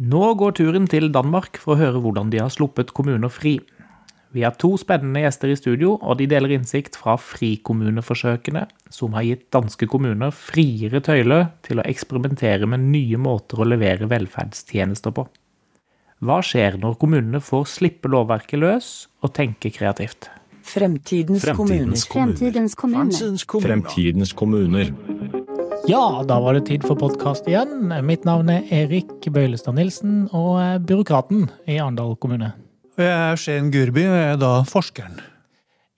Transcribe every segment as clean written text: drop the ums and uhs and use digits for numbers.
Nå går turen til Danmark for å høre hvordan de har sluppet kommuner fri. Vi har 2 spennende gjester i studio, og de deler innsikt fra frikommuneforsøkene, som har gitt danske kommuner friere tøyler til å eksperimentere med nye måter å levere velferdstjenester på. Hva skjer når kommunene får slippe lovverket løs og tenke kreativt? Fremtidens kommuner. Fremtidens kommuner. Ja, da var det tid for podcast igjen. Mitt navn Erik Bøylestad Nilsen og byråkraten i Arendal kommune. Og jeg Skien Gurby, og jeg da forskeren.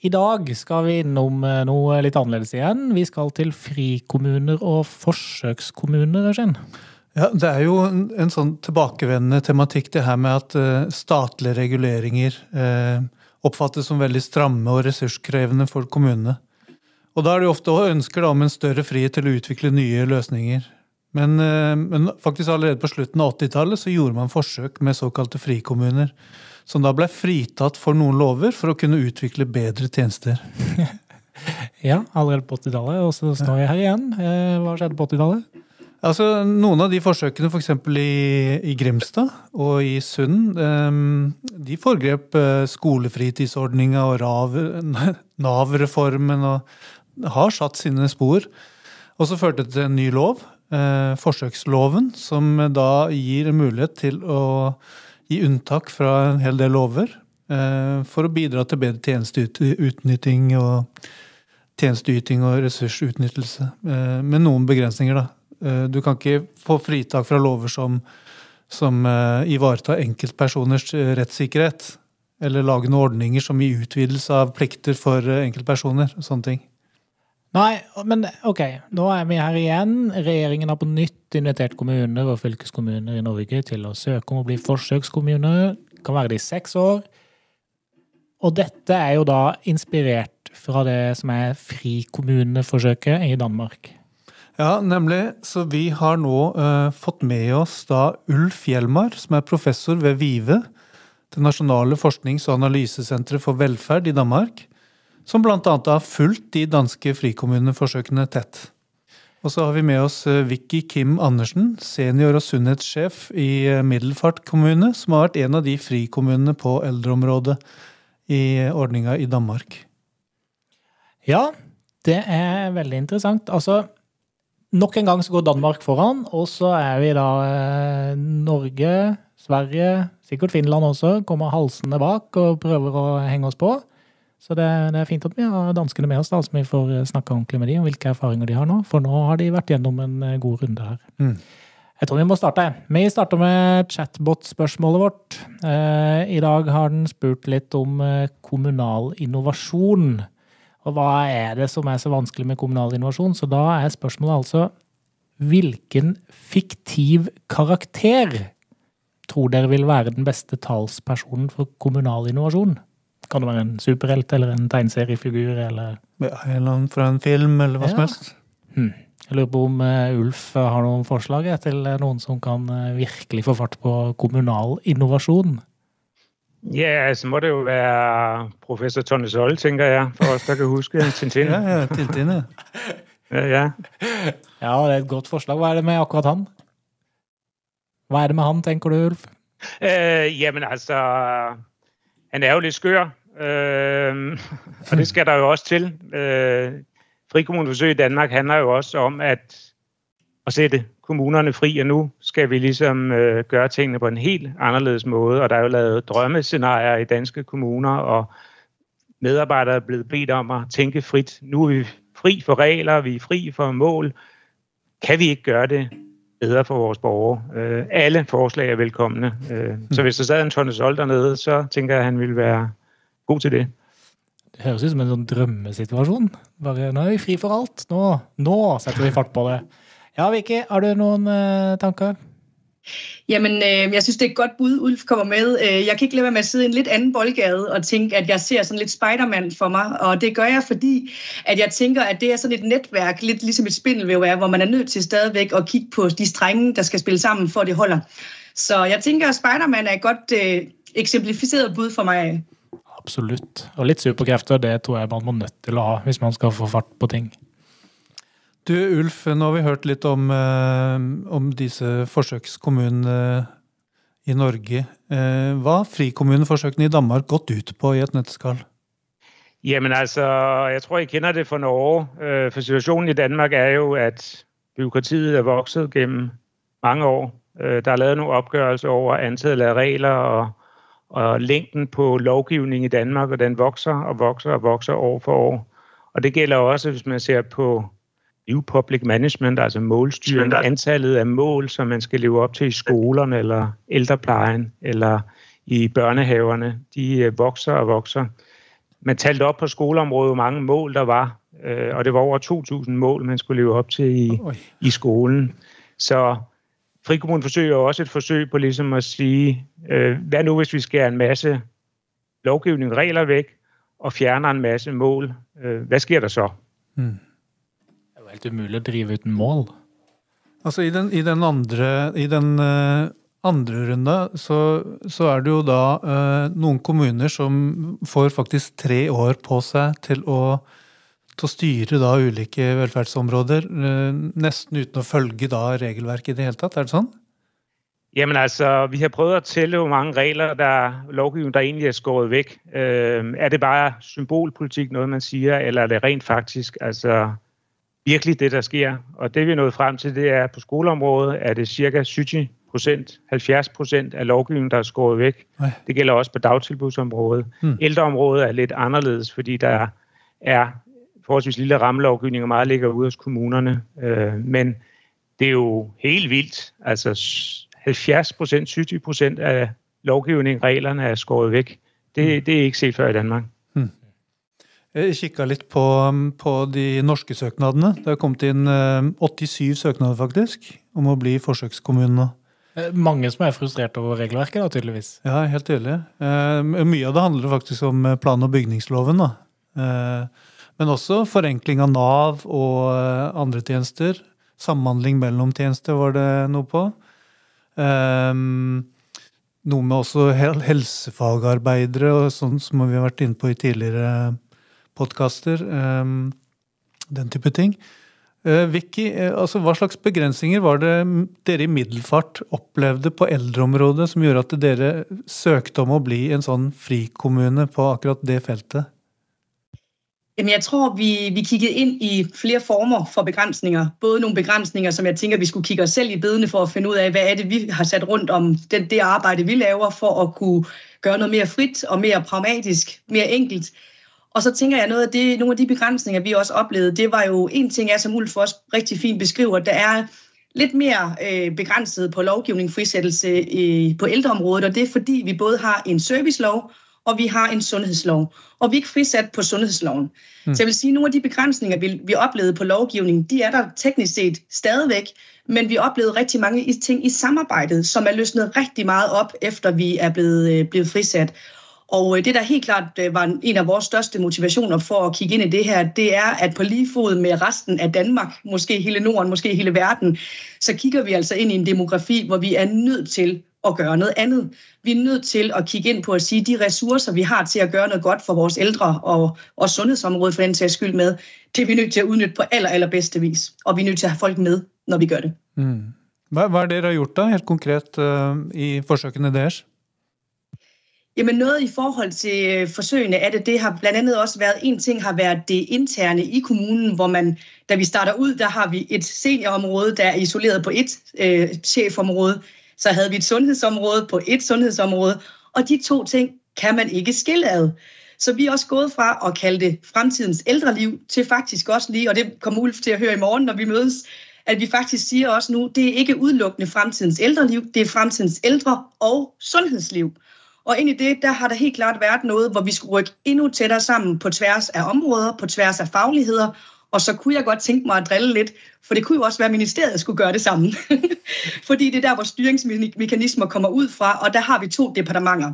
I dag skal vi innom noe litt annerledes igjen. Vi skal til frikommuner og forsøkskommuner, Skien. Ja, det jo en sånn tilbakevendende tematikk det her med at statlige reguleringer oppfattes som veldig stramme og ressurskrevende for kommunene. Og da det jo ofte også ønsker om en større frihet til å utvikle nye løsninger. Men faktisk allerede på slutten av 80-tallet så gjorde man forsøk med såkalte frikommuner, som da ble fritatt for noen lover for å kunne utvikle bedre tjenester. Ja, allerede på 80-tallet, og så står jeg her igjen. Hva skjedde på 80-tallet? Altså, noen av de forsøkene, for eksempel i Grimstad og i Sund, de foregrep skolefritidsordningen og NAV-reformen og har satt sine spor. Og så førte det til en ny lov, forsøksloven, som da gir en mulighet til å gi unntak fra en hel del lover for å bidra til bedre tjenesteutnytting og ressursutnyttelse, med noen begrensninger da. Du kan ikke få fritak fra lover som ivaretar enkeltpersoners rettssikkerhet, eller lage noen ordninger som gir utvidelse av plikter for enkeltpersoner, sånne ting. Nei, men ok, nå vi her igjen. Regjeringen har på nytt invitert kommuner og fylkeskommuner i Norge til å søke om å bli forsøkskommuner. Det kan være det i 6 år. Og dette jo da inspirert fra det som frikommuneforsøket i Danmark. Ja, nemlig. Så vi har nå fått med oss da Ulf Hjelmar, som professor ved VIVE, det nasjonale forsknings- og analysesenteret for velferd i Danmark, som blant annet har fulgt de danske frikommuneforsøkene tett. Og så har vi med oss Vicky Kim Andersen, senior- og sunnhetssjef i Middelfart kommune, som har vært en av de frikommunene på eldreområdet i ordningen i Danmark. Ja, det veldig interessant. Altså, nok en gang så går Danmark foran, og så vi da Norge, Sverige, sikkert Finland også, kommer halsende bak og prøver å henge oss på. Så det fint at vi har danskene med oss da, så vi får snakke ordentlig med dem om hvilke erfaringer de har nå, for nå har de vært gjennom en god runde her. Jeg tror vi må starte. Vi starter med chatbot-spørsmålet vårt. I dag har den spurt litt om kommunal innovasjon. Og hva det som så vanskelig med kommunal innovasjon? Så da spørsmålet altså, hvilken fiktiv karakter tror dere vil være den beste talspersonen for kommunal innovasjon? Kan det være en superhelt eller en tegneseriefigur? Eller? Ja, en eller annen fra en film eller hva som helst. Jeg lurer på om Ulf har noen forslag til noen som kan virkelig få fart på kommunal innovasjon. Ja, så må det jo være professor Tonne Soll, tenker jeg, for oss der kan huske Tintin. Ja, Tintin, ja. Ja, det et godt forslag. Hva det med akkurat han? Hva det med han, tenker du, Ulf? Jamen altså, han jo litt skør, og det skal der jo også til. Frikommuneforsøg i Danmark handler jo også om at sette kommunerne fri, og nu skal vi liksom gøre tingene på en helt anderledes måde, og der jo lavet drømmescenarier i danske kommuner, og medarbejdere blevet bedt om at tænke frit. Nu vi fri for regler, vi fri for mål. Kan vi ikke gøre det bedre for vores borgere? Alle forslag velkomne. Så hvis der sad en Tonne Soll dernede, så tænker jeg, at han ville være god til det. Det høres ut som en sånn drømmesituasjon. Bare, nå vi fri for alt. Nå setter vi fart på det. Ja, Vicky, har du noen tanker? Jamen, jeg synes, det et godt bud, Ulf kommer med. Jeg kan ikke lade være med at sidde i en lidt anden boldgade og tænke, at jeg ser sådan lidt Spider-Man for mig. Og det gør jeg, fordi at jeg tænker, at det sådan et netværk, lidt ligesom et spindelvæv hvor man nødt til stadigvæk at kigge på de strenge, der skal spille sammen, for at det holder. Så jeg tænker, at Spider-Man et godt eksemplificeret bud for mig. Absolutt. Og litt superkrefter, det tror jeg man må nødt til å ha, hvis man skal få fart på ting. Du, Ulf, nå har vi hørt litt om disse forsøkskommunene i Norge. Hva har frikommuneforsøkene i Danmark gått ut på i et nøtteskall? Jamen altså, jeg tror, I kender det fra Norge. For situationen i Danmark er jo, at byråkratiet er vokset gennem mange år. Der er lavet nogle opgørelser over antallet af regler og længden på lovgivning i Danmark, og den vokser og vokser og vokser år for år. Og det gælder også, hvis man ser på New Public Management, altså målstyring, antallet af mål, som man skal leve op til i skolerne, eller ældreplejen, eller i børnehaverne. De vokser og vokser. Man talte op på skoleområdet, hvor mange mål der var, og det var over 2.000 mål, man skulle leve op til i skolen. Så frikommuneforsøg er også et forsøg på ligesom at sige, hvad nu hvis vi skærer en masse lovgivning, regler væk, og fjerner en masse mål? Hvad sker der så? Det er jo helt umuligt at drive uden mål. Altså i den andre runde, så er det jo da noen kommuner som får faktisk 3 år på seg til å styre da ulike velferdsområder, nesten uten å følge da regelverket i det hele tatt. Er det sånn? Jamen altså, vi har prøvet at tælle, hvor mange regler, lovgivning, der egentlig er skåret væk. Er det bare symbolpolitik, noget man siger, eller er det rent faktisk altså virkelig det, der sker? Og det vi er nået frem til, det er på skoleområdet, er det cirka 70% af lovgivningen, der er skåret væk. Det gælder også på dagtilbudsområdet. Ældreområdet er lidt anderledes, fordi der er forholdsvis lille rammelovgivning, og meget ligger ude hos kommunerne. Men det er jo helt vildt. Altså 70%, 70% af lovgivningen, reglerne er skåret væk. Det er ikke set før i Danmark. Jeg kikket lidt på de norske søknadene. Det er kommet inn 87 søknader faktisk, om å bli forsøkskommune. Mange som er frustrert over regelverket da, tydeligvis. Ja, helt tydelig. Mye av det handler faktisk om plan- og bygningsloven da. Men også forenkling av NAV og andre tjenester. Samhandling mellom tjenester var det noe på. Noe med også helsefagarbeidere og sånt som vi har vært inne på i tidligere podcaster. Den type ting. Vicky, altså hva slags begrensninger var det dere i Middelfart opplevde på eldreområdet som gjorde at dere søkte om å bli en sånn frikommune på akkurat det feltet? Jamen, jeg tror, vi kiggede ind i flere former for begrænsninger. Både nogle begrænsninger, som jeg tænker, vi skulle kigge os selv i bedene for at finde ud af, hvad er det, vi har sat rundt om det arbejde, vi laver, for at kunne gøre noget mere frit og mere pragmatisk, mere enkelt. Og så tænker jeg, nogle af de begrænsninger, vi også oplevede, det var jo en ting, som Ulf også rigtig fint beskriver, der er lidt mere begrænset på lovgivning, frisættelse på ældreområdet, og det er fordi, vi både har en servicelov, og vi har en sundhedslov, og vi er ikke frisat på sundhedsloven. Så jeg vil sige, at nogle af de begrænsninger, vi oplevede på lovgivningen, de er der teknisk set stadigvæk, men vi oplevede rigtig mange ting i samarbejdet, som er løsnet rigtig meget op, efter vi er blevet frisat. Og det, der helt klart var en af vores største motivationer for at kigge ind i det her, det er, at på lige fod med resten af Danmark, måske hele Norden, måske hele verden, så kigger vi altså ind i en demografi, hvor vi er nødt til at gøre noget andet. Vi er nødt til at kigge ind på at sige, at de ressourcer, vi har til at gøre noget godt for vores ældre og sundhedsområdet for den sags skyld med, det er vi nødt til at udnytte på allerbedste vis. Og vi er nødt til at have folk med, når vi gør det. Hvad er det, dere har gjort da, helt konkret i forsøkene deres? Jamen noget i forhold til forsøgene er det har blandt andet også været, en ting har været det interne i kommunen, hvor man, da vi starter ud, der har vi et seniorområde, der er isoleret på et chefområde, så havde vi et sundhedsområde på et sundhedsområde, og de to ting kan man ikke skille ad. Så vi er også gået fra at kalde det fremtidens ældreliv til faktisk også lige, og det kommer Ulf til at høre i morgen, når vi mødes, at vi faktisk siger også nu, det er ikke udelukkende fremtidens ældreliv, det er fremtidens ældre- og sundhedsliv. Og ind i det, der har der helt klart været noget, hvor vi skulle rykke endnu tættere sammen på tværs af områder, på tværs af fagligheder, og så kunne jeg godt tænke mig at drille lidt, for det kunne jo også være, at ministeriet skulle gøre det sammen. Fordi det er der, hvor styringsmekanismer kommer ud fra, og der har vi 2 departementer.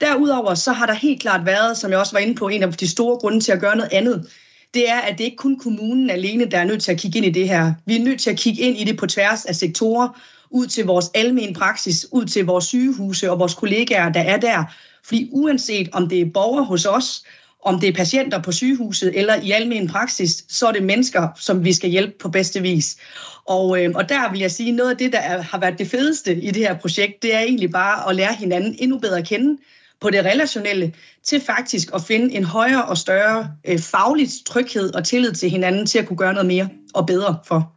Derudover så har der helt klart været, som jeg også var inde på, en af de store grunde til at gøre noget andet. Det er, at det ikke kun kommunen alene, der er nødt til at kigge ind i det her. Vi er nødt til at kigge ind i det på tværs af sektorer, ud til vores almen praksis, ud til vores sygehuse og vores kollegaer, der er der. Fordi uanset om det er borgere hos os, Om det er patienter på sygehuset eller i almen praksis, så er det mennesker, som vi skal hjælpe på bedste vis. Og der vil jeg sige, noget af det, der har været det fedeste i det her projekt, det er egentlig bare at lære hinanden endnu bedre at kende på det relationelle, til faktisk at finde en højere og større faglig tryghed og tillid til hinanden til at kunne gøre noget mere og bedre for.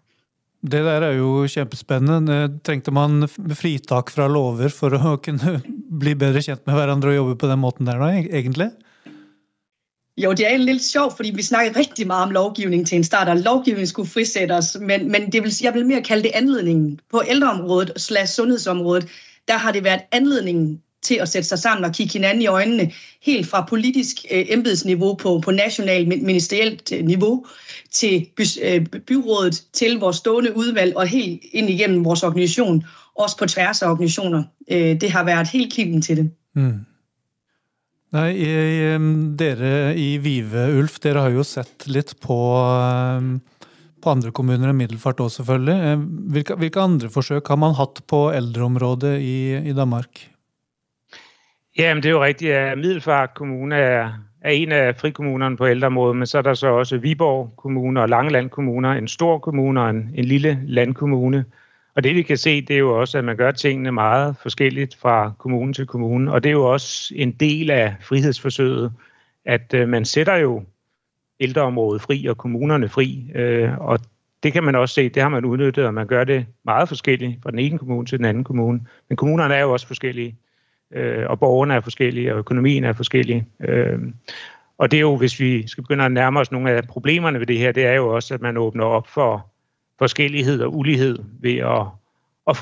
Det der jo kjempespennende. Trengte man fritak fra lover for å kunne bli bedre kjent med hverandre og jobbe på den måten der da, egentlig? Jo, det er lidt sjovt, fordi vi snakker rigtig meget om lovgivning til en start, og lovgivning skulle frisættes, men jeg vil mere kalde det anledningen. På ældreområdet / sundhedsområdet, der har det været anledningen til at sætte sig sammen og kigge hinanden i øjnene, helt fra politisk embedsniveau på national ministerielt niveau, til byrådet, til vores stående udvalg og helt ind igennem vores organisation, også på tværs af organisationer. Det har været helt kilden til det. Nei, dere i Vive, Ulf, dere har jo sett litt på andre kommuner enn Middelfart også, selvfølgelig. Hvilke andre forsøk har man hatt på eldreområdet i Danmark? Jamen, det er jo rigtigt, at Middelfart Kommune er en af frikommunerne på ældreområdet, men så er der så også Viborg Kommune og Langeland Kommuner, en stor kommune og en lille landkommune. Og det vi kan se, det er jo også, at man gør tingene meget forskelligt fra kommune til kommune. Og det er jo også en del af frihedsforsøget, at man sætter jo ældreområdet fri og kommunerne fri. Og det kan man også se, det har man udnyttet, og man gør det meget forskelligt fra den ene kommune til den anden kommune. Men kommunerne er jo også forskellige, og borgerne er forskellige, og økonomien er forskellig. Og det er jo, hvis vi skal begynde at nærme os nogle af problemerne ved det her, det er jo også, at man åbner op for forskellighed og ulighed ved at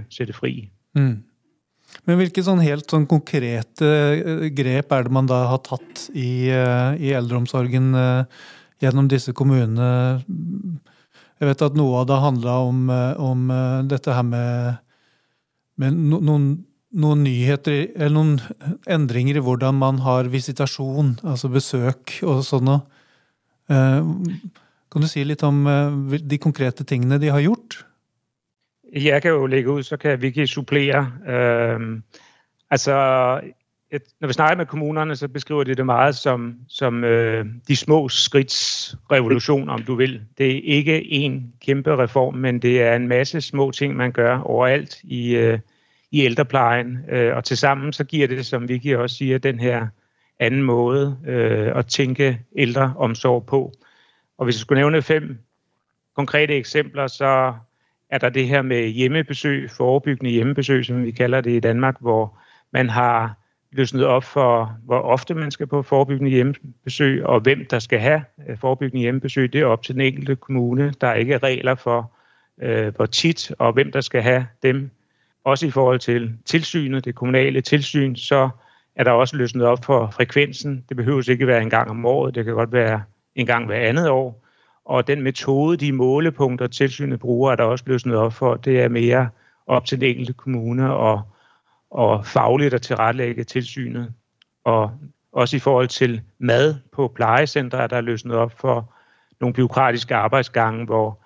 sætte fri. Men hvilke helt konkrete grep er det man da har tatt i eldreomsorgen gjennom disse kommunene? Jeg vet at noe av det handler om dette her med noen nyheter, eller noen endringer i hvordan man har visitasjon, altså besøk og sånn. Kan du si litt om de konkrete tingene de har gjort? Jeg kan jo lægge ud, så kan Vicky supplere. Når vi snakker med kommunerne, så beskriver de det meget som de små skridts revolution, om du vil. Det er ikke en kæmpe reform, men det er en masse små ting, man gør overalt i ældreplejen. Og tilsammen så giver det, som Vicky også siger, den her anden måde at tænke ældreomsorg på. Og hvis jeg skulle nævne 5 konkrete eksempler, så er der det her med hjemmebesøg, forebyggende hjemmebesøg, som vi kalder det i Danmark, hvor man har løsnet op for, hvor ofte man skal på forebyggende hjemmebesøg, og hvem der skal have forebyggende hjemmebesøg. Det er op til den enkelte kommune. Der er ikke regler for, hvor tit og hvem der skal have dem. Også i forhold til tilsynet, det kommunale tilsyn, så er der også løsnet op for frekvensen. Det behøver ikke være en gang om året, det kan godt være en gang hver andet år. Og den metode, de målepunkter, tilsynet bruger, er der også løsnet op for. Det er mere op til den enkelte kommune og fagligt at tilrettelægge tilsynet. Og også i forhold til mad på plejecentre, er der løsnet op for nogle bureaukratiske arbejdsgange, hvor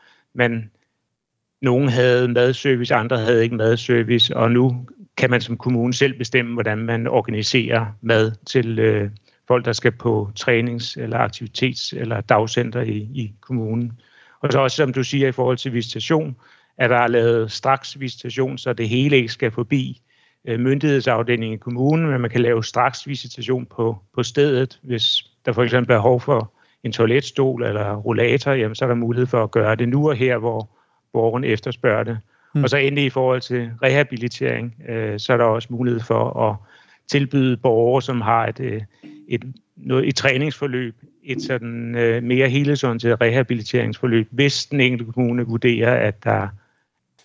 nogen havde madservice, andre havde ikke madservice, og nu kan man som kommune selv bestemme, hvordan man organiserer mad til folk, der skal på trænings- eller aktivitets- eller dagcenter i kommunen. Og så også, som du siger, i forhold til visitation, at der er lavet straks visitation, så det hele ikke skal forbi myndighedsafdelingen i kommunen, men man kan lave straks visitation på stedet. Hvis der for eksempel er behov for en toiletstol eller rollator, jamen, så er der mulighed for at gøre det nu og her, hvor borgeren efterspørger det. Og så endelig i forhold til rehabilitering, så er der også mulighed for at tilbyde borgere, som har et træningsforløb, et sådan mere helhedsorienteret rehabiliteringsforløb, hvis den enkelte kommune vurderer,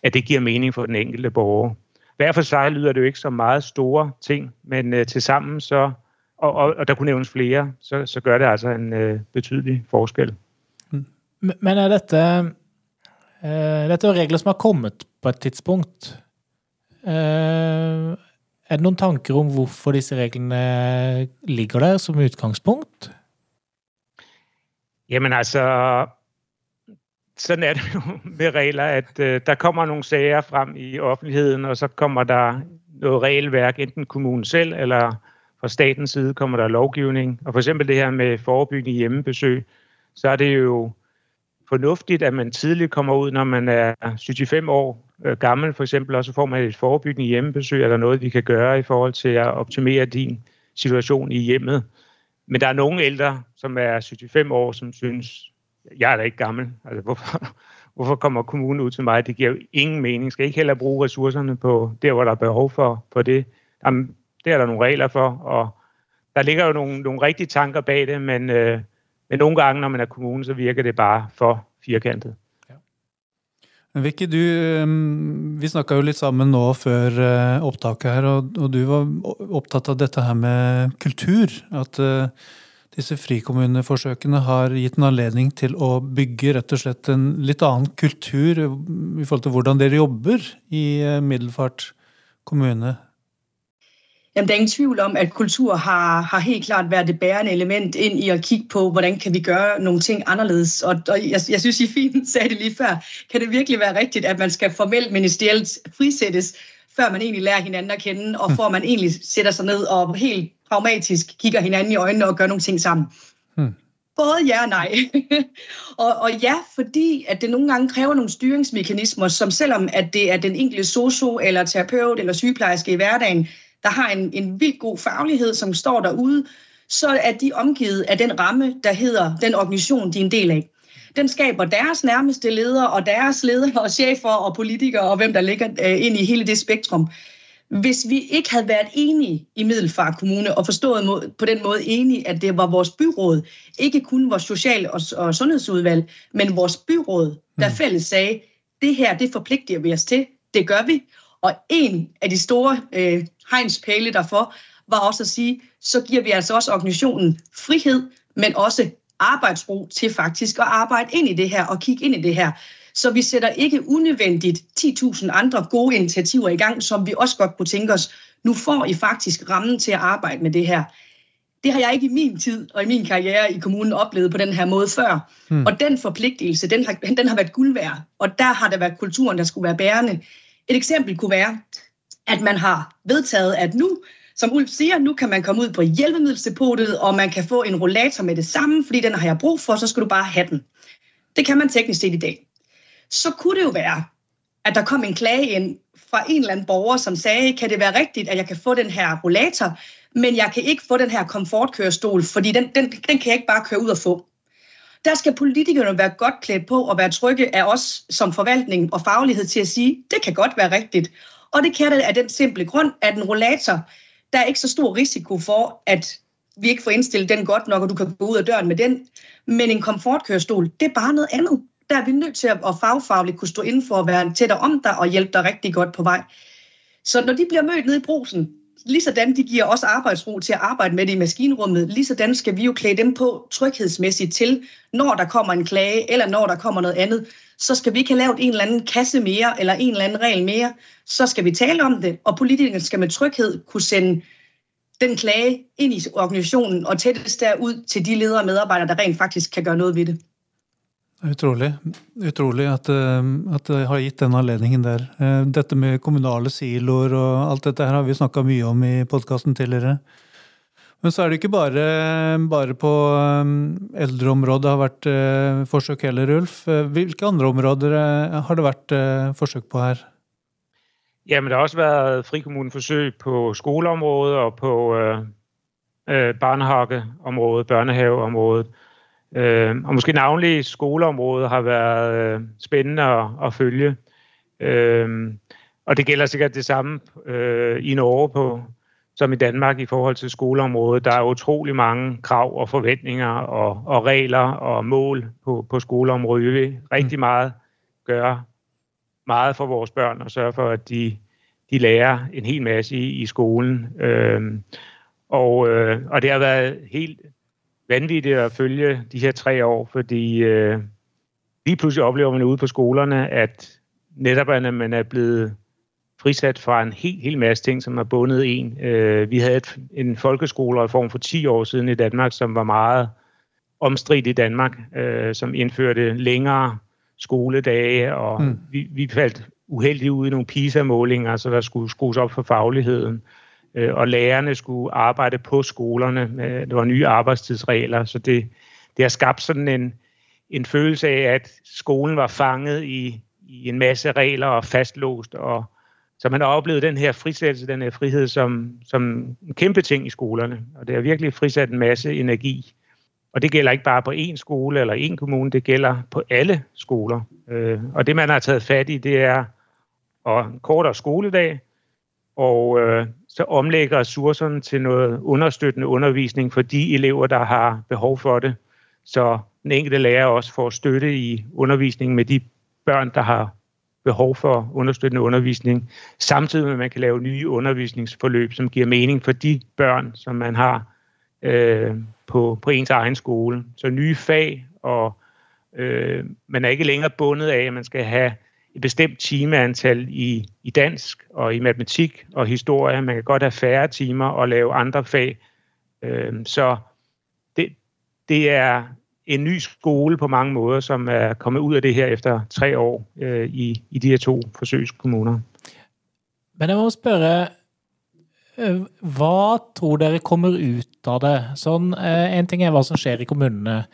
at det giver mening for den enkelte borger. Hver for sig lyder det jo ikke så meget store ting, men til sammen så, og der kunne nævnes flere, så gør det altså en betydelig forskel. Men er dette regler som har kommet på et tidspunkt? Er det noen tanker om hvorfor disse reglene ligger der som udgangspunkt? Jamen altså, sådan er det jo med regler, at der kommer nogle sager frem i offentligheden, og så kommer der noget regelværk, enten kommunen selv eller fra statens side kommer der lovgivning. Og for eksempel det her med forebyggende hjemmebesøg, så er det jo fornuftigt, at man tidligt kommer ud, når man er 75 år gammel for eksempel, og så får man et forebyggende hjemmebesøg, eller noget, vi kan gøre i forhold til at optimere din situation i hjemmet. Men der er nogle ældre, som er 75 år, som synes, jeg er da ikke gammel. Altså, hvorfor kommer kommunen ud til mig? Det giver jo ingen mening. Skal ikke heller bruge ressourcerne på der, hvor der er behov for det? Jamen, det er der nogle regler for, og der ligger jo nogle rigtige tanker bag det, men nogle gange, når man er kommune, så virker det bare for firkantet. Vicky, vi snakket jo lidt sammen nå før opptaket her, og du var optatt av dette her med kultur, at disse frikommuneforsøkene har gitt en anledning til å bygge rett og slett en litt annen kultur i forhold til hvordan dere jobber i Middelfart kommune. Jamen, der er ingen tvivl om, at kultur har helt klart været det bærende element ind i at kigge på, hvordan kan vi gøre nogle ting anderledes. Og jeg synes, I fint sagde det lige før. Kan det virkelig være rigtigt, at man skal formelt ministerielt frisættes, før man egentlig lærer hinanden at kende, og for man egentlig sætter sig ned og helt pragmatisk kigger hinanden i øjnene og gør nogle ting sammen? Både ja og nej. og ja, fordi at det nogle gange kræver nogle styringsmekanismer, som selvom at det er den enkelte socio eller terapeut eller sygeplejerske i hverdagen, der har en vildt god faglighed, som står derude, så er de omgivet af den ramme, der hedder den organisation, de er en del af. Den skaber deres nærmeste ledere og deres ledere og chefer og politikere og hvem der ligger ind i hele det spektrum. Hvis vi ikke havde været enige i Middelfart Kommune og forstået på den måde enige, at det var vores byråd, ikke kun vores social- og sundhedsudvalg, men vores byråd, der fælles sagde, det her, det forpligter vi os til, det gør vi. Og en af de store hegnspæle derfor var også at sige, så giver vi altså også organisationen frihed, men også arbejdsro til faktisk at arbejde ind i det her og kigge ind i det her. Så vi sætter ikke unødvendigt 10.000 andre gode initiativer i gang, som vi også godt kunne tænke os. Nu får I faktisk rammen til at arbejde med det her. Det har jeg ikke i min tid og i min karriere i kommunen oplevet på den her måde før. Og den forpligtelse, den har været guld værd. Og der har det været kulturen, der skulle være bærende. Et eksempel kunne være, at man har vedtaget, at nu, som Ulf siger, nu kan man komme ud på hjælpemiddeldepotet, og man kan få en rollator med det samme, fordi den har jeg brug for, så skal du bare have den. Det kan man teknisk set i dag. Så kunne det jo være, at der kom en klage ind fra en eller anden borger, som sagde, kan det være rigtigt, at jeg kan få den her rollator, men jeg kan ikke få den her komfortkørestol, fordi den kan jeg ikke bare køre ud og få. Der skal politikerne være godt klædt på og være trygge af os som forvaltning og faglighed til at sige, det kan godt være rigtigt. Og det kan det af den simple grund, at en rollator, der er ikke så stor risiko for, at vi ikke får indstillet den godt nok, og du kan gå ud af døren med den. Men en komfortkørestol, det er bare noget andet. Der er vi nødt til at fagfagligt kunne stå inden for at være tættere om dig og hjælpe dig rigtig godt på vej. Så når de bliver mødt nede i Brugsen, ligesådan de giver også arbejdsro til at arbejde med det i maskinrummet, ligesådan skal vi jo klæde dem på tryghedsmæssigt til, når der kommer en klage, eller når der kommer noget andet, så skal vi ikke have lavet en eller anden kasse mere, eller en eller anden regel mere, så skal vi tale om det, og politikerne skal med tryghed kunne sende den klage ind i organisationen, og tættest derud til de ledere og medarbejdere, der rent faktisk kan gøre noget ved det. Utrolig at det har gitt den anledningen der. Dette med kommunale siloer og alt dette her har vi snakket mye om i podcasten tidligere. Men så er det ikke bare på eldreområdet har vært forsøk heller, Ulf. Hvilke andre områder har det vært forsøk på her? Jamen, der har også været frikommuneforsøg på skoleområdet og på barnehageområdet, børnehaveområdet. Og måske navnlig skoleområdet har været spændende at følge. Og det gælder sikkert det samme i Norge som i Danmark i forhold til skoleområdet. Der er utrolig mange krav og forventninger og regler og mål på skoleområdet. Vi vil rigtig meget gøre meget for vores børn og sørge for, at de lærer en hel masse i skolen. Og det har været helt vanvittigt at følge de her 3 år, fordi lige pludselig oplever man ude på skolerne, at netop at man er blevet frisat fra en hel masse ting, som har bundet en. Vi havde en folkeskolereform for 10 år siden i Danmark, som var meget omstridt i Danmark, som indførte længere skoledage, og vi faldt uheldigt ud i nogle PISA-målinger, så der skulle skrues op for fagligheden. og lærerne skulle arbejde på skolerne. Det var nye arbejdstidsregler, så det har skabt sådan en følelse af, at skolen var fanget i en masse regler og fastlåst, og så man har oplevet den her frisættelse, den her frihed som en kæmpe ting i skolerne, og det har virkelig frisat en masse energi. Og det gælder ikke bare på én skole eller én kommune, det gælder på alle skoler. Og det, man har taget fat i, det er en kortere skoledag, og så omlægger ressourcerne til noget understøttende undervisning for de elever, der har behov for det. Så den enkelte lærer også får støtte i undervisningen med de børn, der har behov for understøttende undervisning, samtidig med, at man kan lave nye undervisningsforløb, som giver mening for de børn, som man har på ens egen skole. Så nye fag, og man er ikke længere bundet af, at man skal have et bestemt timeantal i dansk og i matematik og historie. Man kan godt have færre timer og lave andre fag. Så det er en ny skole på mange måder, som er kommet ud af det her efter 3 år i de her 2 forsøgskommuner. Men jeg må spørre, hvad tror dere kommer ut av det? Sånn, en ting er hvad som sker i kommunene,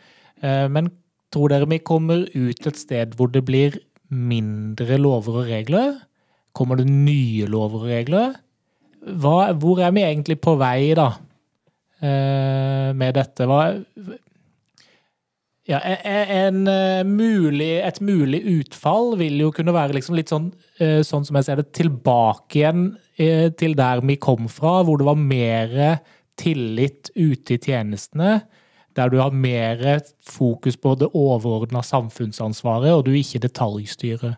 men tror dere vi kommer ut et sted, hvor det blir mindre lover og regler? Kommer det nye lover og regler? Hvor er vi egentlig på vei da med dette? Et mulig utfall vil jo kunne være liksom litt sånn som jeg ser det, tilbake igjen til der vi kom fra, hvor det var mer tillit ute i tjenestene, der du har mer fokus på det overordnede samfunnsansvaret, og du ikke detaljstyrer.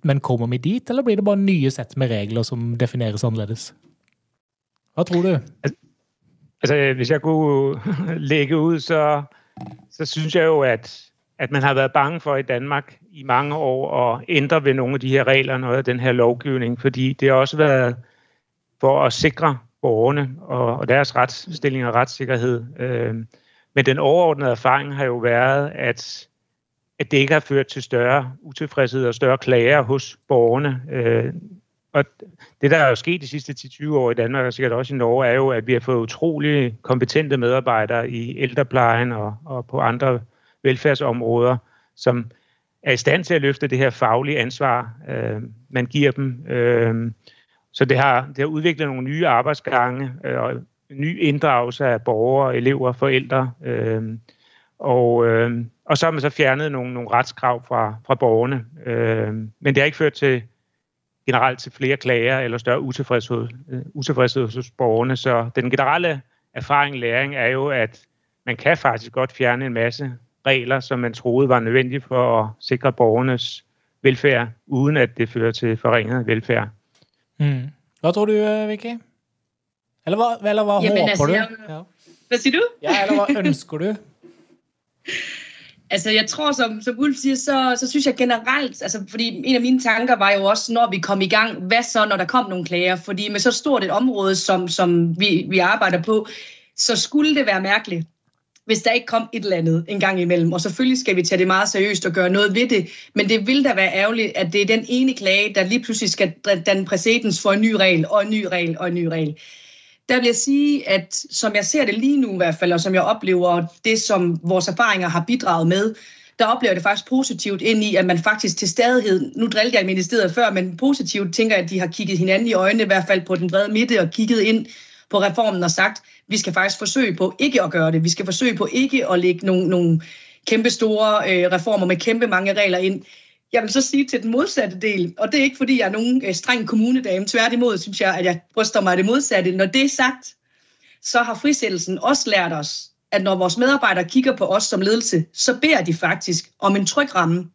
Men kommer vi dit, eller blir det bare nye sett med regler som defineres annerledes? Hvad tror du? Altså, hvis jeg kunne lægge ud, så synes jeg jo, at man har været bange for i Danmark i mange år at ændre ved nogle af de her regler, noget af den her lovgivning, fordi det har også været for at sikre borgerne og deres retsstilling og retssikkerhed. Men den overordnede erfaring har jo været, at det ikke har ført til større utilfredshed og større klager hos borgerne. Og det, der er jo sket de sidste 10-20 år i Danmark, og sikkert også i Norge, er jo, at vi har fået utrolig kompetente medarbejdere i ældreplejen og på andre velfærdsområder, som er i stand til at løfte det her faglige ansvar, man giver dem. Så det har udviklet nogle nye arbejdsgange og ny inddragelse af borgere, elever, forældre. Og så har man så fjernet nogle retskrav fra borgerne. Men det har ikke ført til generelt til flere klager eller større utilfredshed hos borgerne. Så den generelle læring er jo, at man kan faktisk godt fjerne en masse regler, som man troede var nødvendige for at sikre borgernes velfærd, uden at det fører til forringet velfærd. Hvad tror du, Vicky? Eller hvad håber du? Ja. Hvad siger du? Ja, eller hvad ønsker du? Altså, jeg tror, som Ulf siger, så synes jeg generelt, altså, fordi en af mine tanker var jo også, når vi kom i gang, hvad så, når der kom nogle klager? Fordi med så stort et område, som vi arbejder på, så skulle det være mærkeligt, hvis der ikke kom et eller andet en gang imellem. Og selvfølgelig skal vi tage det meget seriøst og gøre noget ved det, men det vil da være ærgerligt, at det er den ene klage, der lige pludselig skal danne præcedens for en ny regel, og en ny regel, og en ny regel. Der vil jeg sige, at som jeg ser det lige nu i hvert fald, og som jeg oplever, det som vores erfaringer har bidraget med, der oplever det faktisk positivt ind i, at man faktisk til stadighed, nu drillede jeg i ministeriet før, men positivt tænker, at de har kigget hinanden i øjnene, i hvert fald på den brede midte, og kigget ind på reformen og sagt, vi skal faktisk forsøge på ikke at gøre det. Vi skal forsøge på ikke at lægge nogle kæmpe store reformer med kæmpe mange regler ind. Jeg vil så sige til den modsatte del, og det er ikke fordi, jeg er nogen streng kommunedame. Tværtimod synes jeg, at jeg bryster mig det modsatte. Når det er sagt, så har frisættelsen også lært os, at når vores medarbejdere kigger på os som ledelse, så beder de faktisk om en tryg ramme.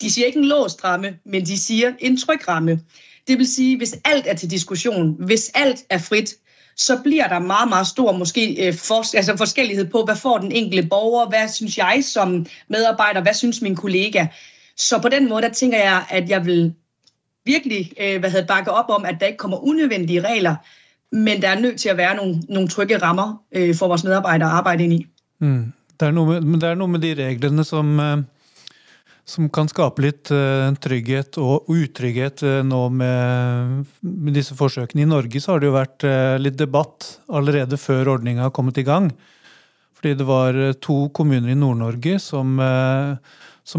De siger ikke en låst ramme, men de siger en tryg ramme. Det vil sige, hvis alt er til diskussion, hvis alt er frit, så bliver der meget, meget stor måske forskellighed på, hvad får den enkelte borger, hvad synes jeg som medarbejder, hvad synes min kollega. Så på den måde, der tænker jeg, at jeg vil virkelig bakke op om, at der ikke kommer unødvendige regler, men der er nødt til at være nogle trygge rammer for vores medarbejdere at arbejde ind i. Det er noe med de reglene som kan skape litt trygghet og utrygghet nå med disse forsøkene. I Norge så har det jo vært litt debatt allerede før ordningen har kommet i gang. Fordi det var 2 kommuner i Nord-Norge som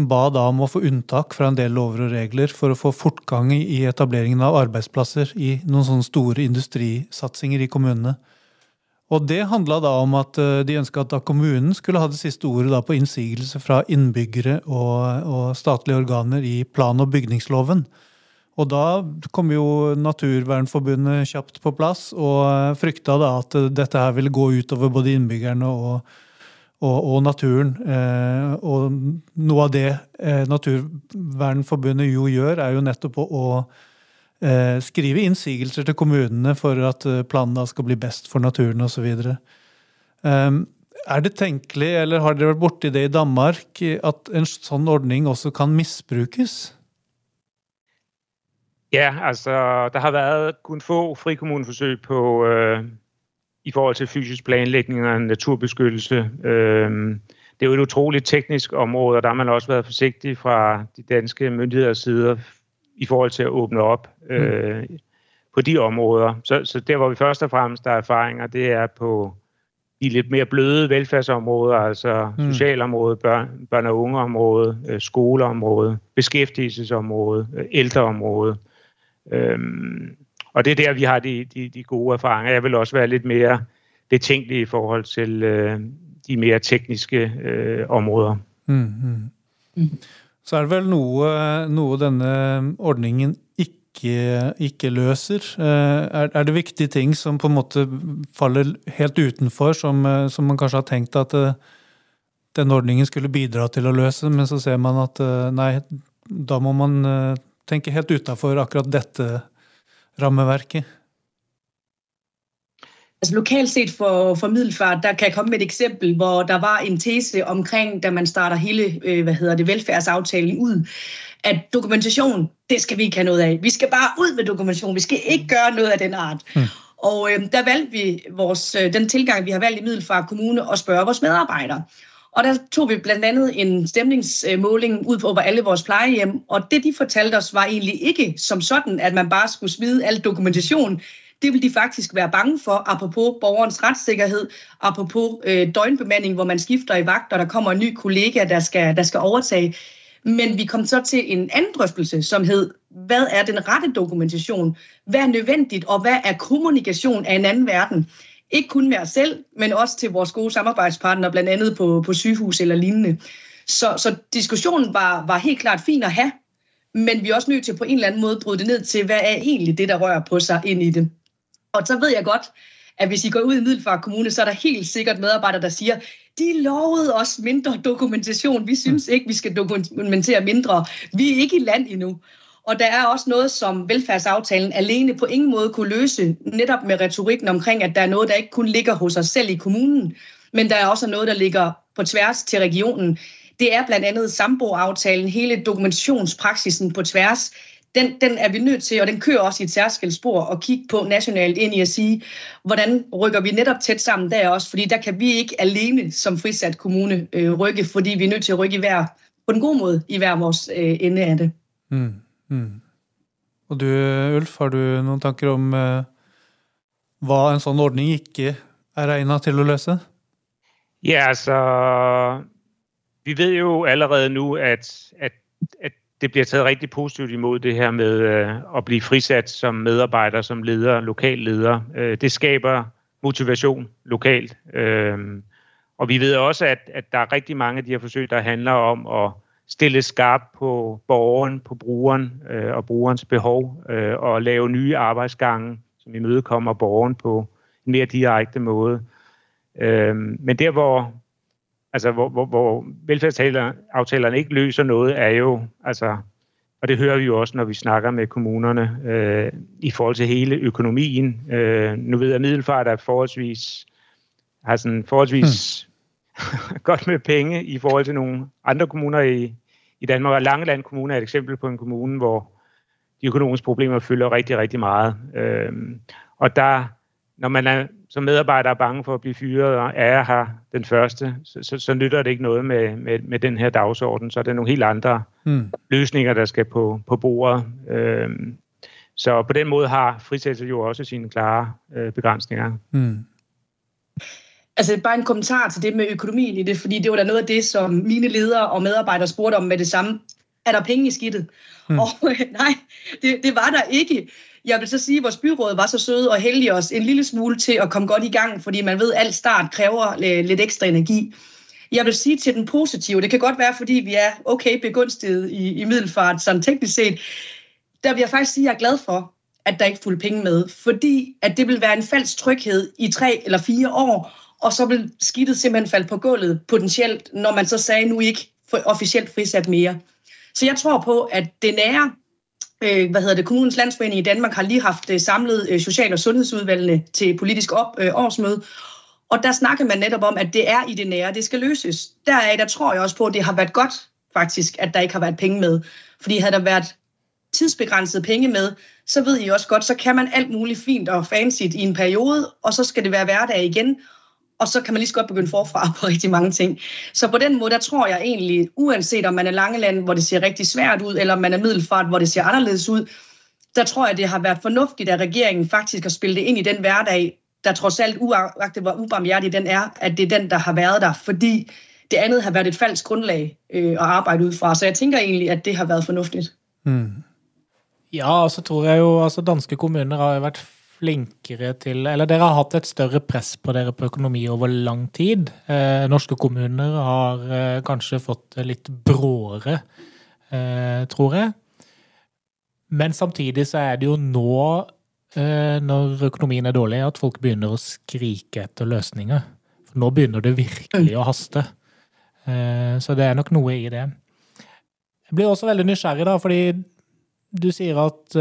ba da om å få unntak fra en del lover og regler for å få fortgang i etableringen av arbeidsplasser i noen sånne store industrisatsinger i kommunene. Og det handlet da om at de ønsket at da kommunen skulle ha det siste ordet da på innsigelse fra innbyggere og statlige organer i plan- og bygningsloven. Og da kom jo Naturvernforbundet kjapt på plass og frykta da at dette her ville gå ut over både innbyggerne og naturen. Og noe av det Naturvernforbundet jo gjør er jo nettopp å skrive innsigelser til kommunene for at planene skal bli best for naturen og så videre. Er det tenkelig, eller har dere vært borti det i Danmark, at en sånn ordning også kan misbrukes? Ja, altså, der har været kun få frikommuneforsøg på i forhold til fysisk planlægning og naturbeskyttelse. Det er jo et utroligt teknisk område, og der har man også været forsigtig fra de danske myndigheders side i forhold til at åbne op på de områder. Så der, hvor vi først og fremmest der er erfaringer, det er på de lidt mere bløde velfærdsområder, altså socialområde, børn- og ungeområde, skoleområde, beskæftigelsesområde, ældreområde. Og det er der, vi har de gode erfaringer. Jeg vil også være lidt mere betænkelig i forhold til de mere tekniske områder. Så er det vel noe denne ordningen ikke løser. Er det viktige ting som på en måte faller helt utenfor, som man kanskje har tenkt at den ordningen skulle bidra til å løse, men så ser man at nei, da må man tenke helt utenfor akkurat dette rammeverket? Altså lokalt set for Middelfart, der kan jeg komme med et eksempel, hvor der var en tese omkring, da man starter hele velfærdsaftalen ud, at dokumentation, det skal vi ikke have noget af. Vi skal bare ud med dokumentation. Vi skal ikke gøre noget af den art. Og der valgte vi den tilgang, vi har valgt i Middelfart Kommune, at spørge vores medarbejdere. Og der tog vi blandt andet en stemningsmåling ud på alle vores plejehjem, og det de fortalte os var egentlig ikke som sådan, at man bare skulle smide al dokumentation. Det vil de faktisk være bange for, apropos borgerens retssikkerhed, apropos døgnbemanding, hvor man skifter i vagt, og der kommer en ny kollega, der skal overtage. Men vi kom så til en anden drøftelse, som hed, hvad er den rette dokumentation? Hvad er nødvendigt, og hvad er kommunikation af en anden verden? Ikke kun med os selv, men også til vores gode samarbejdspartnere, blandt andet på sygehus eller lignende. Så diskussionen var helt klart fin at have, men vi er også nødt til på en eller anden måde at bryde det ned til, hvad er egentlig det, der rører på sig ind i det. Og så ved jeg godt, at hvis I går ud i Middelfart Kommune, så er der helt sikkert medarbejdere, der siger, de lovede os mindre dokumentation. Vi synes ikke, vi skal dokumentere mindre. Vi er ikke i land endnu. Og der er også noget, som velfærdsaftalen alene på ingen måde kunne løse, netop med retorikken omkring, at der er noget, der ikke kun ligger hos os selv i kommunen, men der er også noget, der ligger på tværs til regionen. Det er blandt andet samboaftalen, hele dokumentationspraksisen på tværs. Den er vi nødt til, og den kører også i et særskilt spor, og kigge på nationalt ind i at sige, hvordan rykker vi netop tæt sammen der også, fordi der kan vi ikke alene som frisat kommune rykke, fordi vi er nødt til at rykke på den gode måde i hver vores ende af det. Og du, Ulf, har du nogle tanker om, hvad en sådan ordning ikke er egnet til at løse? Ja, altså, vi ved jo allerede nu, at det bliver taget rigtig positivt imod det her med at blive frisat som medarbejder, som leder, lokal leder. Det skaber motivation lokalt. Og vi ved også, at der er rigtig mange af de her forsøg, der handler om at stille skarpt på borgeren, på brugeren og brugerens behov, og lave nye arbejdsgange, som imødekommer borgeren på en mere direkte måde. Men der, hvor velfærdsaftalerne ikke løser noget, er jo, altså, og det hører vi jo også, når vi snakker med kommunerne, i forhold til hele økonomien. Nu ved jeg, at Middelfart er forholdsvis godt med penge i forhold til nogle andre kommuner i Danmark. Og Langeland Kommune er et eksempel på en kommune, hvor de økonomiske problemer fylder rigtig, rigtig meget. Og der, når man er som medarbejder er bange for at blive fyret, og er her den første, så nytter det ikke noget med den her dagsorden. Så er det nogle helt andre løsninger, der skal på bordet. Så på den måde har frisættelse jo også sine klare begrænsninger. Altså bare en kommentar til det med økonomien i det, fordi det var da noget af det, som mine ledere og medarbejdere spurgte om med det samme. Er der penge i skidtet? Og nej, det var der ikke. Jeg vil så sige, at vores byråd var så søde og heldige os en lille smule til at komme godt i gang, fordi man ved, at alt start kræver lidt ekstra energi. Jeg vil sige til den positive, det kan godt være, fordi vi er okay begunstiget i Middelfart, sådan teknisk set, der vil jeg faktisk sige, at jeg er glad for, at der ikke er fuldt penge med, fordi at det vil være en falsk tryghed i 3 eller 4 år, og så vil skidtet simpelthen falde på gulvet potentielt, når man så sagde, nu ikke officielt frisat mere. Så jeg tror på, at det nære, Kommunens Landsforening i Danmark har lige haft samlet social- og sundhedsudvalgene til politisk årsmøde, og der snakker man netop om, at det er i det nære, det skal løses. Der tror jeg også på, at det har været godt faktisk, at der ikke har været penge med. Fordi havde der været tidsbegrænset penge med, så ved I også godt, så kan man alt muligt fint og fancy i en periode, og så skal det være hverdag igen, og så kan man lige så godt begynde forfra på rigtig mange ting. Så på den måde, der tror jeg egentlig, uanset om man er Langeland, hvor det ser rigtig svært ud, eller om man er Middelfart, hvor det ser anderledes ud, der tror jeg, det har været fornuftigt, at regeringen faktisk har spillet det ind i den hverdag, der trods alt uagtet hvor ubarmhjertig den er, at det er den, der har været der, fordi det andet har været et falsk grundlag at arbejde ud fra. Så jeg tænker egentlig, at det har været fornuftigt. Ja, så tror jeg jo, altså danske kommuner har jo været flinkere til, eller dere har hatt et større press på dere på økonomi over lang tid. Norske kommuner har kanskje fått det litt bråere, tror jeg. Men samtidig så er det jo nå, når økonomien er dårlig, at folk begynner å skrike etter løsninger. For nå begynner det virkelig å haste. Så det er nok noe i det. Jeg blir også veldig nysgjerrig da, fordi du sier at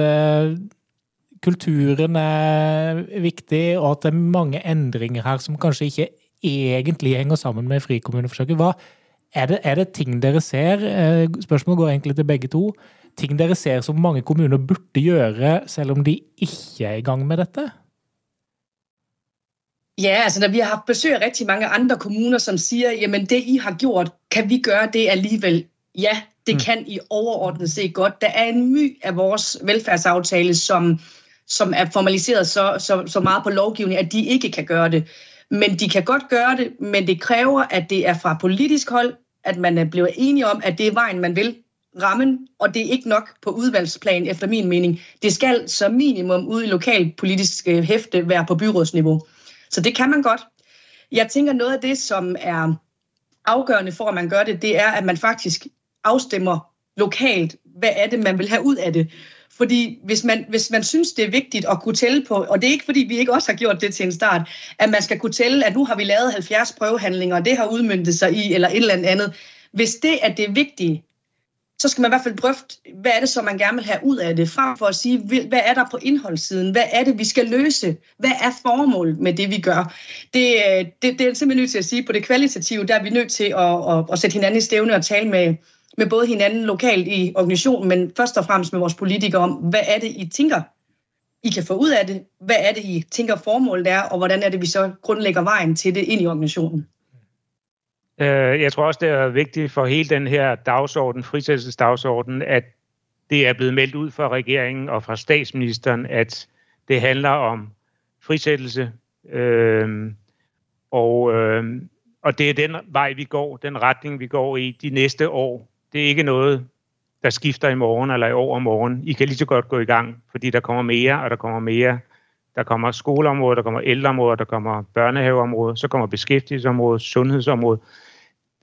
kulturen er viktig, og at det er mange endringer her som kanskje ikke egentlig henger sammen med frikommuneforsøket. Hva er det ting dere ser? Spørsmålet går egentlig til begge to. Ting dere ser som mange kommuner burde gjøre, selv om de ikke er i gang med dette? Ja, altså når vi har haft besøg af rigtig mange andre kommuner, som siger, jamen det I har gjort, kan vi gøre det alligevel? Ja, det kan I overordnet set godt. Der er en my af vores velfærdsaftale, som er formaliseret så meget på lovgivning, at de ikke kan gøre det. Men de kan godt gøre det, men det kræver, at det er fra politisk hold, at man er blevet enige om, at det er vejen, man vil rammen, og det er ikke nok på udvalgsplan, efter min mening. Det skal som minimum ude i lokalpolitisk hæfte være på byrådsniveau. Så det kan man godt. Jeg tænker, noget af det, som er afgørende for, at man gør det, det er, at man faktisk afstemmer lokalt, hvad er det, man vil have ud af det. Fordi hvis man synes, det er vigtigt at kunne tælle på, og det er ikke fordi, vi ikke også har gjort det til en start, at man skal kunne tælle, at nu har vi lavet 70 prøvehandlinger, og det har udmøntet sig i, eller et eller andet. Hvis det er vigtigt, så skal man i hvert fald drøfte, hvad er det, som man gerne vil have ud af det, frem for at sige, hvad er der på indholdssiden, hvad er det, vi skal løse, hvad er formålet med det, vi gør. Det er simpelthen nødt til at sige, på det kvalitative, der er vi nødt til at sætte hinanden i stævne og tale med både hinanden lokalt i organisationen, men først og fremmest med vores politikere om, hvad er det, I tænker, I kan få ud af det, hvad er det, I tænker formålet er, og hvordan er det, vi så grundlægger vejen til det ind i organisationen. Jeg tror også, det er vigtigt for hele den her dagsorden, frisættelsesdagsorden, at det er blevet meldt ud fra regeringen og fra statsministeren, at det handler om frisættelse, og det er den vej, vi går, den retning, vi går i de næste år. Det er ikke noget, der skifter i morgen eller i overmorgen. I kan lige så godt gå i gang, fordi der kommer mere, og der kommer mere. Der kommer skoleområdet, der kommer ældreområdet, der kommer børnehaveområdet, så kommer beskæftigelsesområdet, sundhedsområdet.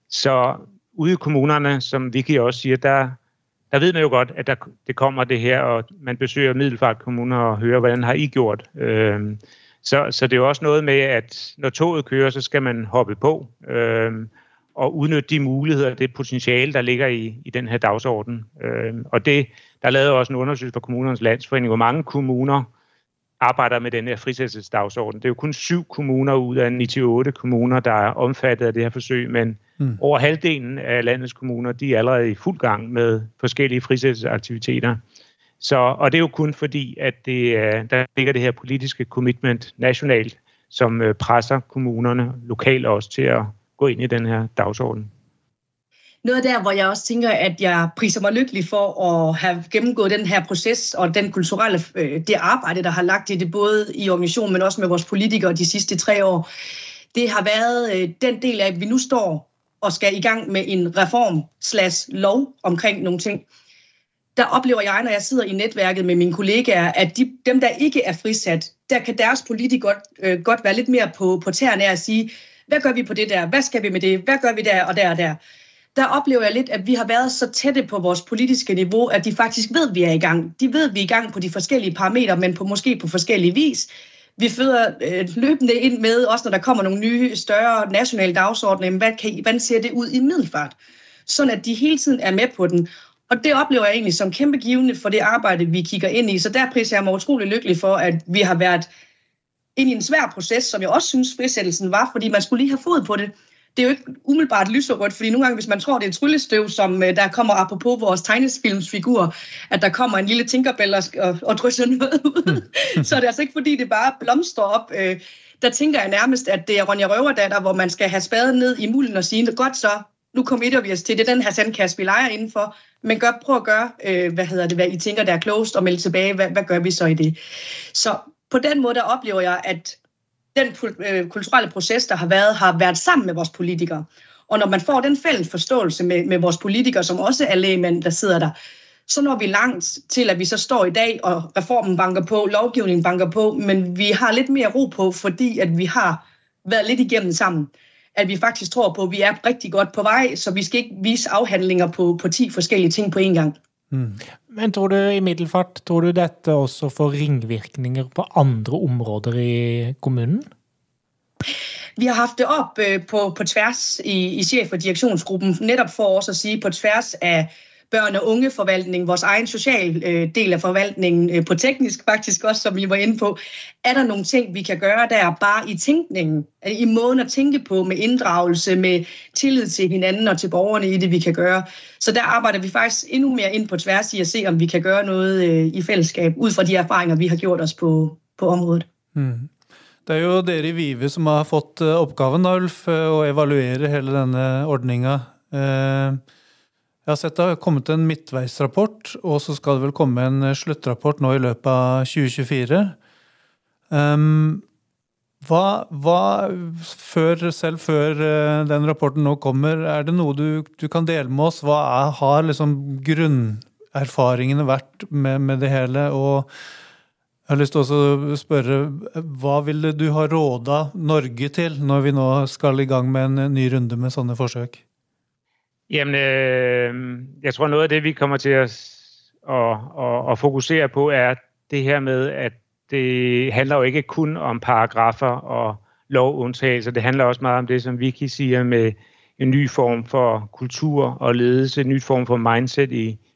Så ude i kommunerne, som Vicky også siger, der ved man jo godt, at det kommer det her, og man besøger Middelfart Kommuner og hører, hvordan har I gjort. Så det er jo også noget med, at når toget kører, så skal man hoppe på og udnytte de muligheder, det potentiale, der ligger i den her dagsorden. Og der er lavet også en undersøgelse fra Kommunernes Landsforening, hvor mange kommuner arbejder med den her frisættelsesdagsorden. Det er jo kun 7 kommuner ud af 98 kommuner, der er omfattet af det her forsøg, men over halvdelen af landets kommuner, de er allerede i fuld gang med forskellige frisættelsesaktiviteter. Og det er jo kun fordi, at der ligger det her politiske commitment nationalt, som presser kommunerne lokalt også til at gå ind i den her dagsorden. noget der, hvor jeg også tænker, at jeg priser mig lykkelig for at have gennemgået den her proces og den kulturelle, det arbejde, der har lagt i det, både i organisationen, men også med vores politikere de sidste 3 år. Det har været den del af, at vi nu står og skal i gang med en reform/lov omkring nogle ting. Der oplever jeg, når jeg sidder i netværket med mine kollegaer, at dem, der ikke er frisat, der kan deres politik godt være lidt mere på tæerne af at sige, hvad gør vi på det der? Hvad skal vi med det? Hvad gør vi der og der og der? Der oplever jeg lidt, at vi har været så tætte på vores politiske niveau, at de faktisk ved, at vi er i gang. De ved, at vi er i gang på de forskellige parametre, men måske på forskellige vis. Vi føder løbende ind med, også når der kommer nogle nye, større nationale dagsordner, hvordan ser det ud i Middelfart? Sådan at de hele tiden er med på den. Og det oplever jeg egentlig som kæmpe givende for det arbejde, vi kigger ind i. Så der priser jeg mig utrolig lykkelig for, at vi har været ind i en svær proces, som jeg også synes, frisættelsen var, fordi man skulle lige have fod på det. Det er jo ikke umiddelbart lyserødt, fordi nogle gange, hvis man tror, det er et tryllestøv, som der kommer apropos vores tegnefilmsfigur, at der kommer en lille Tinkerbell og drysser noget ud, så er det altså ikke, fordi det bare blomstrer op. Der tænker jeg nærmest, at det er Ronja Røverdatter, hvor man skal have spaden ned i mulden og sige, godt så, nu kommer vi os til, det er den her sandkasse, vi leger indenfor, men prøv at gøre, hvad I tænker, der er klogest, og melde tilbage, hvad gør vi så i det? Så på den måde, der oplever jeg, at den kulturelle proces, der har været sammen med vores politikere. Og når man får den fælles forståelse med vores politikere, som også er lægemænd, der sidder der, så når vi langt til, at vi så står i dag, og reformen banker på, lovgivningen banker på, men vi har lidt mere ro på, fordi at vi har været lidt igennem sammen. At vi faktisk tror på, at vi er rigtig godt på vej, så vi skal ikke vise afhandlinger på 10 forskellige ting på en gang. Men tror du i Middelfart, tror du dette også får ringvirkninger på andre områder i kommunen? Vi har haft det op på tværs i chef- og direktionsgruppen, netop for også at sige på tværs af børn- og ungeforvaltning, vores egen social del af forvaltningen, på teknisk faktisk også, som vi var inde på, er der nogle ting, vi kan gøre der bare i tænkningen, i måden at tænke på, med inddragelse, med tillid til hinanden og til borgerne i det, vi kan gøre. Så der arbejder vi faktisk endnu mere ind på tværs i at se, om vi kan gøre noget i fællesskab, ud fra de erfaringer, vi har gjort os på området. Det er jo dere i Vive, som har fått opgaven, Ulf, å evaluere hele denne ordningen. Jeg har sett det har kommet en midtveisrapport, og så skal det vel komme en sluttrapport nå i løpet av 2024. Selv før den rapporten nå kommer, er det noe du kan dele med oss? Hva har liksom grunnerfaringene vært med det hele? Og jeg har lyst til å spørre, hva ville du ha rådet Norge til når vi nå skal i gang med en ny runde med sånne forsøk? Jamen, jeg tror noget af det, vi kommer til at fokusere på, er det her med, at det handler jo ikke kun om paragrafer og lovundtagelser. Det handler også meget om det, som Vicky siger, med en ny form for kultur og ledelse, en ny form for mindset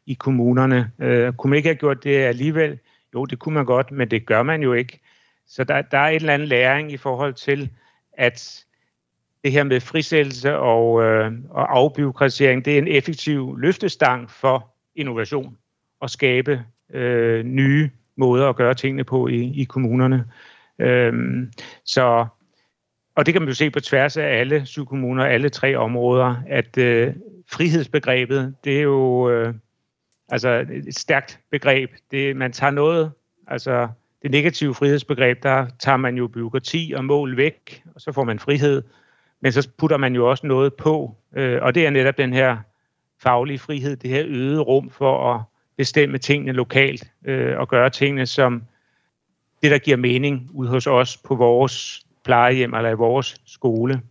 i kommunerne. Kunne man ikke have gjort det alligevel? Jo, det kunne man godt, men det gør man jo ikke. Så der er et eller andet læring i forhold til, at det her med frisættelse og afbureaukratisering, det er en effektiv løftestang for innovation og skabe nye måder at gøre tingene på i kommunerne. Og det kan man jo se på tværs af alle 7 kommuner, alle 3 områder, at frihedsbegrebet, det er jo et stærkt begreb. Man tager noget, altså det negative frihedsbegreb, der tager man jo bureaukrati og mål væk, og så får man frihed. Men så putter man jo også noget på, og det er netop den her faglige frihed, det her øgede rum for at bestemme tingene lokalt og gøre tingene som det, der giver mening ud hos os på vores plejehjem eller i vores skole.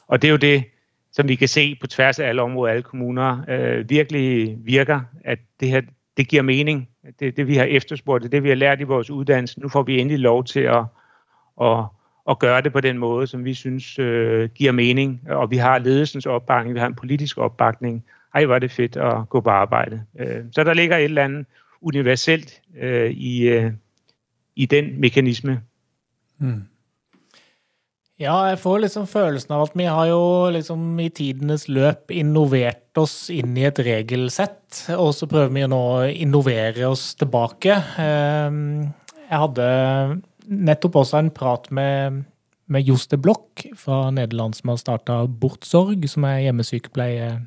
Og det er jo det, som vi kan se på tværs af alle områder, alle kommuner, virkelig virker, at det her, det giver mening. Det vi har efterspurgt, det vi har lært i vores uddannelse. Nu får vi endelig lov til at gøre det på den måde, som vi synes giver mening. Og vi har ledelsens opbakning, vi har en politisk opbakning. Ej, hvor er det fedt at gå på arbejde. Så der ligger et eller andet universelt i den mekanisme. Ja, jeg får liksom følelsen av at vi har jo liksom i tidenes løp innovert oss inn i et regelsett, og så prøver vi nå å innovere oss tilbake. Jeg hadde nettopp også en prat med Joste Blok fra Nederland, som har startet Bortsorg, som er hjemmesykepleie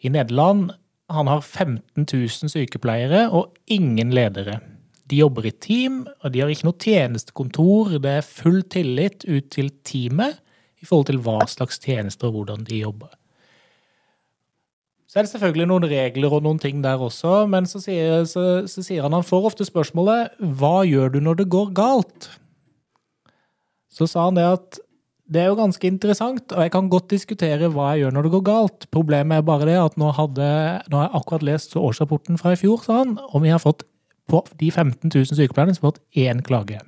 I Nederland, han har 15 000 sykepleiere og ingen ledere. De jobber I team, og de har ikke noe tjenestekontor. Det full tillit ut til teamet I forhold til hva slags tjenester og hvordan de jobber. Så det selvfølgelig noen regler og noen ting der også, men så sier han får ofte spørsmålet, hva gjør du når det går galt? Så sa han det at det jo ganske interessant, og jeg kan godt diskutere hva jeg gjør når det går galt. Problemet bare det at nå har jeg akkurat lest årsrapporten fra I fjor, sa han, og vi har fått på de 15 000 sykepleierne som har fått 1 klage.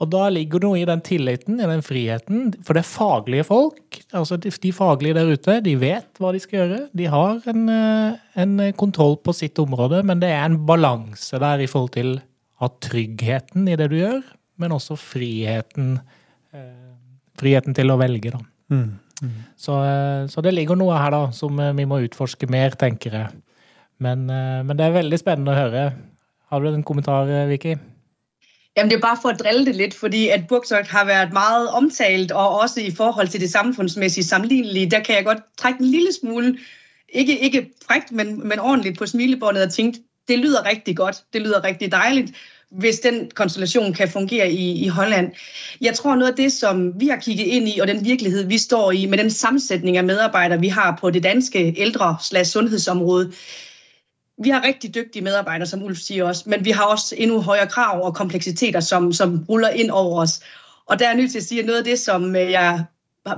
Og da ligger noe I den tilliten, I den friheten, for det faglige folk, altså de faglige der ute, de vet hva de skal gjøre. De har en kontroll på sitt område, men det en balanse der I forhold til å ha tryggheten I det du gjør, men også friheten til å velge. Da. Så det ligger noe her da, som vi må utforske mer, tenker jeg. Men det veldig spennende å høre. Har du en kommentar, Vicky? Jamen, det bare for at drille det lidt, fordi at Buurtzorg har været meget omtalt, og også I forhold til det samfundsmæssige sammenlignelige, der kan jeg godt trække en lille smule, ikke frækt, men ordentligt på smilebåndet og tænke, det lyder rigtig godt, det lyder rigtig dejligt, hvis den konstellation kan fungere I Holland. Jeg tror noget af det, som vi har kigget ind I, og den virkelighed, vi står I, med den sammensætning af medarbejdere, vi har på det danske ældre/sundhedsområde, vi har rigtig dygtige medarbejdere, som Ulf siger også, men vi har også endnu højere krav og kompleksiteter, som ruller ind over os. Og der nødt til at sige, at noget af det, som vi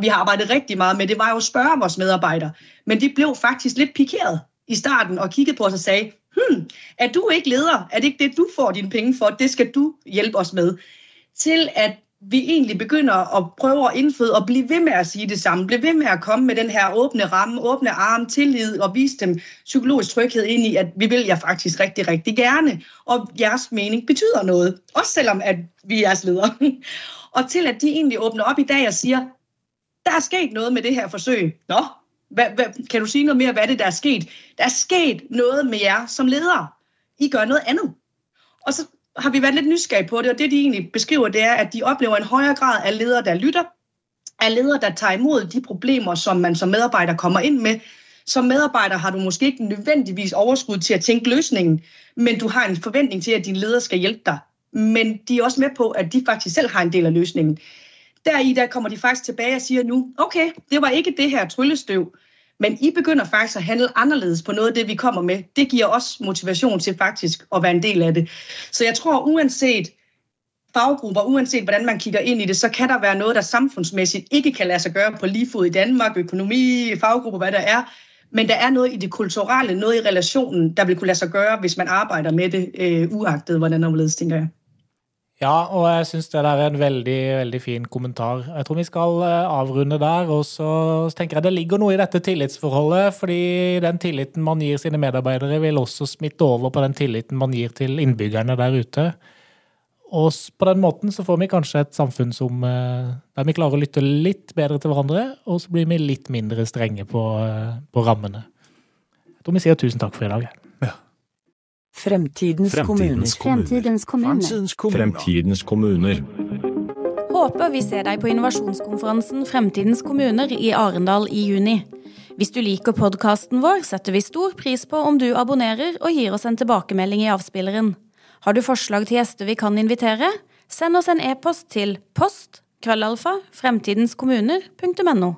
har arbejdet rigtig meget med, det var jo at spørge vores medarbejdere. Men de blev faktisk lidt pikeret I starten og kiggede på os og sagde, er du ikke leder? Er det ikke det, du får dine penge for? Det skal du hjælpe os med. Til at vi egentlig begynder at prøve at indføde og blive ved med at sige det samme. Blive ved med at komme med den her åbne ramme, åbne arm, tillid og vise dem psykologisk tryghed ind I, at vi vil jer faktisk rigtig, rigtig gerne. Og jeres mening betyder noget. Også selvom at vi er jeres ledere. Og til at de egentlig åbner op I dag og siger, der sket noget med det her forsøg. Nå, kan du sige noget mere, hvad det der sket? Der sket noget med jer som ledere. I gør noget andet. Og så har vi været lidt nysgerrige på det, og det de egentlig beskriver, det at de oplever en højere grad af ledere, der lytter, af ledere, der tager imod de problemer, som man som medarbejder kommer ind med. Som medarbejder har du måske ikke nødvendigvis overskud til at tænke løsningen, men du har en forventning til, at din leder skal hjælpe dig. Men de er også med på, at de faktisk selv har en del af løsningen. Der kommer de faktisk tilbage og siger nu, okay, det var ikke det her tryllestøv, men I begynder faktisk at handle anderledes på noget af det, vi kommer med. Det giver os motivation til faktisk at være en del af det. Så jeg tror, uanset faggrupper, uanset hvordan man kigger ind I det, så kan der være noget, der samfundsmæssigt ikke kan lade sig gøre på lige fod i Danmark, økonomi, faggrupper, hvad der er. Men der er noget I det kulturelle, noget I relationen, der vil kunne lade sig gøre, hvis man arbejder med det, uagtet hvordan omledes, tænker jeg. Ja, og jeg synes det der en veldig, veldig fin kommentar. Jeg tror vi skal avrunde der, og så tenker jeg det ligger noe I dette tillitsforholdet, fordi den tilliten man gir sine medarbeidere vil også smitte over på den tilliten man gir til innbyggerne der ute. Og på den måten så får vi kanskje et samfunn som, der vi klarer å lytte litt bedre til hverandre, og så blir vi litt mindre strenge på rammene. Jeg tror vi sier tusen takk for I dag. Ja. Fremtidens kommuner. Håper vi ser deg på innovasjonskonferansen Fremtidens kommuner I Arendal I juni. Hvis du liker podcasten vår, setter vi stor pris på om du abonnerer og gir oss en tilbakemelding I avspilleren. Har du forslag til gjester vi kan invitere? Send oss en e-post til post@fremtidenskommuner.no.